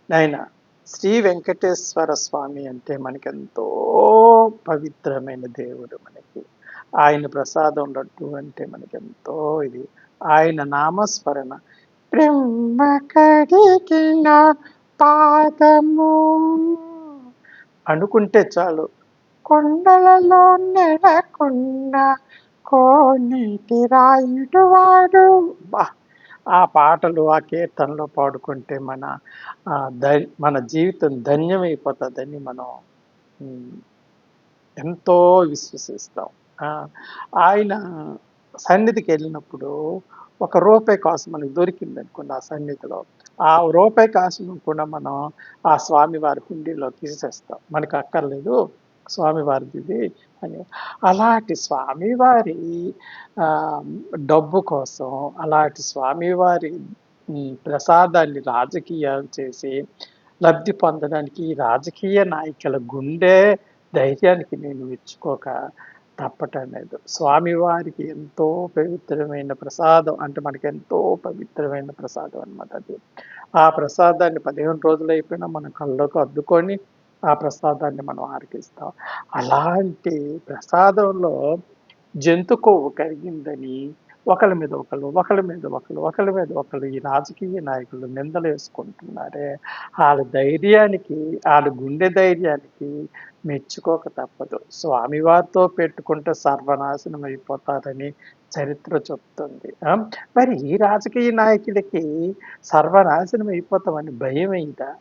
నాయన శ్రీ వెంకటేశ్వర స్వామి అంటే మనకెంతో పవిత్రమైన దేవుడు మనకి. ఆయన ప్రసాదం లడ్డు అంటే మనకెంతో ఇది. ఆయన నామస్మరణ బ్రహ్మ కడిగిన పాదము అనుకుంటే చాలు. కొండలలో నెలకొన్న కోనేటి రాయుడు వాడు. బా! ఆ పాటలు, ఆ కీర్తనలు పాడుకుంటే మన జీవితం ధన్యమైపోతదని మనం హ్మ్, ఎంతో విశ్వసిస్తాం. ఆ! ఆయన సన్నిధికెళ్ళినప్పుడు ఒక రూపాయి కాసు మనకు దొరికిందనుకోండి ఆ సన్నిధిలో. ఆ రూపాయి కాసును కూడా మనం ఆ స్వామివారి హుండీలో తీసేస్తాం. మనకు అక్కర్లేదు స్వామివారిదిది అని. అలాంటి స్వామివారి ఆహ్, డబ్బు కోసం, అలాంటి స్వామివారి ప్రసాదాన్ని రాజకీయాలు చేసి లబ్ధి పొందడానికి ఈ రాజకీయ నాయకుల గుండె ధైర్యానికి నేను మెచ్చుకోక తప్పటం లేదు. స్వామివారికి ఎంతో పవిత్రమైన ప్రసాదం అంటే మనకెంతో పవిత్రమైన ప్రసాదం అనమాట అది. ఆ ప్రసాదాన్ని 15 రోజులైపోయినా మన కళ్ళకు అద్దుకొని ఆ ప్రసాదాన్ని మనం ఆరగిస్తాం. అలాంటి ప్రసాదంలో జంతు కొవ్వు కరిగిందని ఒకళ్ళ మీద ఒకళ్ళు, ఒకళ్ళ మీద ఒకళ్ళు, ఒకళ్ళ మీద ఒకళ్ళు ఈ రాజకీయ నాయకులు నిందలేసుకుంటున్నారే, ఆళ్ళ ధైర్యానికి, ఆళ్ళ గుండె ధైర్యానికి మెచ్చుకోక తప్పదు. స్వామివారితో పెట్టుకుంటే సర్వనాశనం అయిపోతారని చరిత్ర చెప్తుంది. మరి ఈ రాజకీయ నాయకులకి సర్వనాశనం అయిపోతామని భయమేయదా?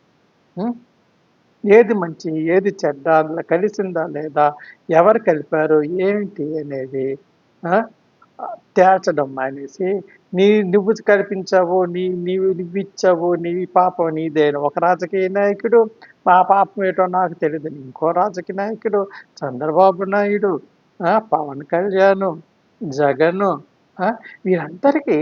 హ్మ్. ఏది మంచి, ఏది చెడ్డ, అందులో కలిసిందా లేదా, ఎవరు కలిపారు, ఏమిటి అనేది ఆ! తేల్చడం మానేసి, నువ్వు కల్పించావు, నువ్విచ్చావు, నీ పాపం నీదేను ఒక రాజకీయ నాయకుడు, మా పాపం ఏటో నాకు తెలీదని ఇంకో రాజకీయ నాయకుడు, చంద్రబాబు నాయుడు, పవన్ కళ్యాణు, జగను వీరందరికీ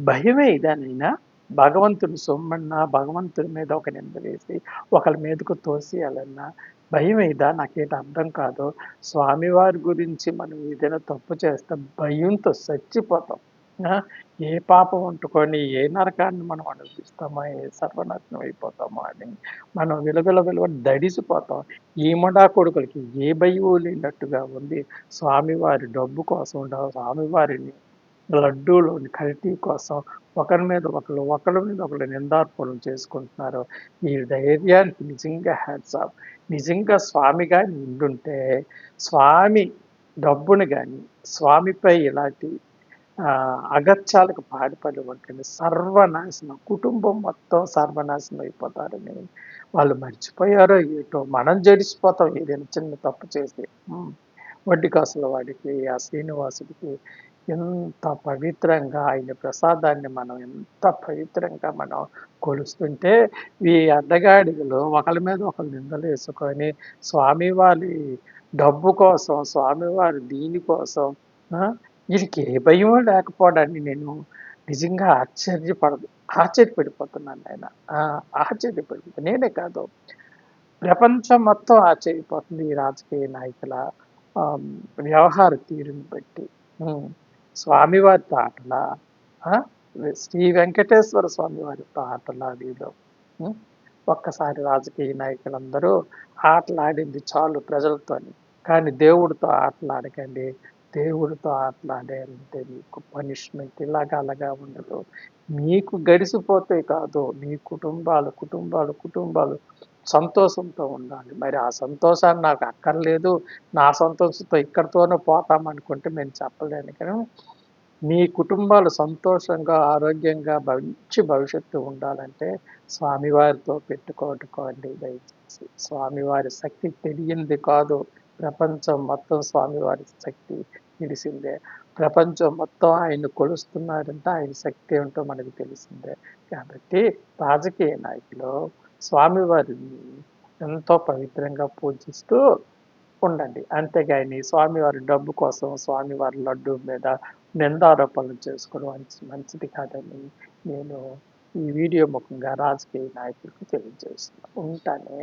భయమే ఇదేనైనా భగవంతుడి సొమ్మన్నా, భగవంతుడి మీద ఒక నింద వేసి, ఒకళ్ళ మీదకు తోసేయాలన్నా భయమేయదా? నాకేటి అర్థం కాదు. స్వామివారి గురించి మనం ఏదైనా తప్పు చేస్తే భయంతో చచ్చిపోతాం. ఆ! ఏ పాపం అంటుకొని, ఏ నరకాన్ని మనం అనుభవిస్తామో, ఏ సర్వనాశనం అయిపోతామో అని మనం దడిసిపోతాం. ఈమడా కొడుకులకి ఏ భయము లేనట్టుగా ఉంది. స్వామివారి డబ్బు కోసం, స్వామివారిని లడ్డూలోని కల్తీ కోసం ఒకరి మీద ఒకళ్ళు, ఒకళ్ళ మీద ఒకళ్ళు నిందారోపణలు చేసుకుంటున్నారు. ఈ ధైర్యానికి నిజంగా హ్యాట్స్ ఆఫ్. నిజంగా స్వామి గాని ఉండుంటే, స్వామి డబ్బును గాని, స్వామిపై ఇలాంటి అగత్యాలకు పాటుపడి ఉంటేనే సర్వనాశనం, కుటుంబం మొత్తం సర్వనాశనం అయిపోతారని వాళ్ళు మర్చిపోయారో ఏటో! మనం జడిసిపోతాం ఏదైనా చిన్న తప్పు చేసి. హ్మ్. వడ్డీ కాసుల వాడికి, ఆ శ్రీనివాసుడికి ఎంత పవిత్రంగా ఆయన ప్రసాదాన్ని మనం ఎంత పవిత్రంగా మనం కొలుస్తుంటే, ఈ అడ్డగాడిదలు ఒకళ్ళ మీద ఒకళ్ళు నిందలేసుకొని, స్వామివారి డబ్బు కోసం, స్వామివారి దీని కోసం ఆ! వీళ్ళకి ఏ భయమో లేకపోవడాన్ని నేను నిజంగా ఆశ్చర్యపడిపోతున్నాను నాయన. ఆ! ఆశ్చర్యపడిపోతున్నా. నేనే కాదు, ప్రపంచం మొత్తం ఆశ్చర్యపోతుంది ఈ రాజకీయ నాయకుల ఆహ్, వ్యవహార తీరుని బట్టి. హ్మ్. స్వామివారితో ఆటలా? ఆ! శ్రీ వెంకటేశ్వర స్వామి వారితో ఆటలా వీళ్ళు? హ్మ్. ఒక్కసారి రాజకీయ నాయకులందరూ ఆటలాడింది చాలు ప్రజలతోని. కానీ దేవుడితో ఆటలాడకండి. దేవుడితో ఆటలాడారంటే మీకు పనిష్మెంట్ ఇలాగ అలాగా ఉండదు. మీకు గడిసిపోతే కాదు, మీ కుటుంబాలు సంతోషంతో ఉండాలి. మరి ఆ సంతోషాన్ని నాకు అక్కర్లేదు, నా సంతోషంతో ఇక్కడితోనే పోతామనుకుంటే నేను చెప్పలేను. కానీ మీ కుటుంబాలు సంతోషంగా, ఆరోగ్యంగా మంచి భవిష్యత్తు ఉండాలంటే స్వామివారితో పెట్టుకోండి దయచేసి. స్వామివారి శక్తి తెలియంది కాదు. ప్రపంచం మొత్తం స్వామివారి శక్తి తెలిసిందే. ప్రపంచం మొత్తం ఆయన్ని కొలుస్తున్నారంటే ఆయన శక్తి ఏంటో మనకు తెలిసిందే. కాబట్టి రాజకీయ నాయకులు స్వామివారిని ఎంతో పవిత్రంగా పూజిస్తూ ఉండండి. అంతేగాని స్వామివారి డబ్బు కోసం, స్వామివారి లడ్డూ మీద నిందారోపణలు చేసుకోవడం మంచిది కాదని నేను ఈ వీడియో ముఖంగా రాజకీయ నాయకులకు తెలియజేస్తున్నా. ఉంటానే.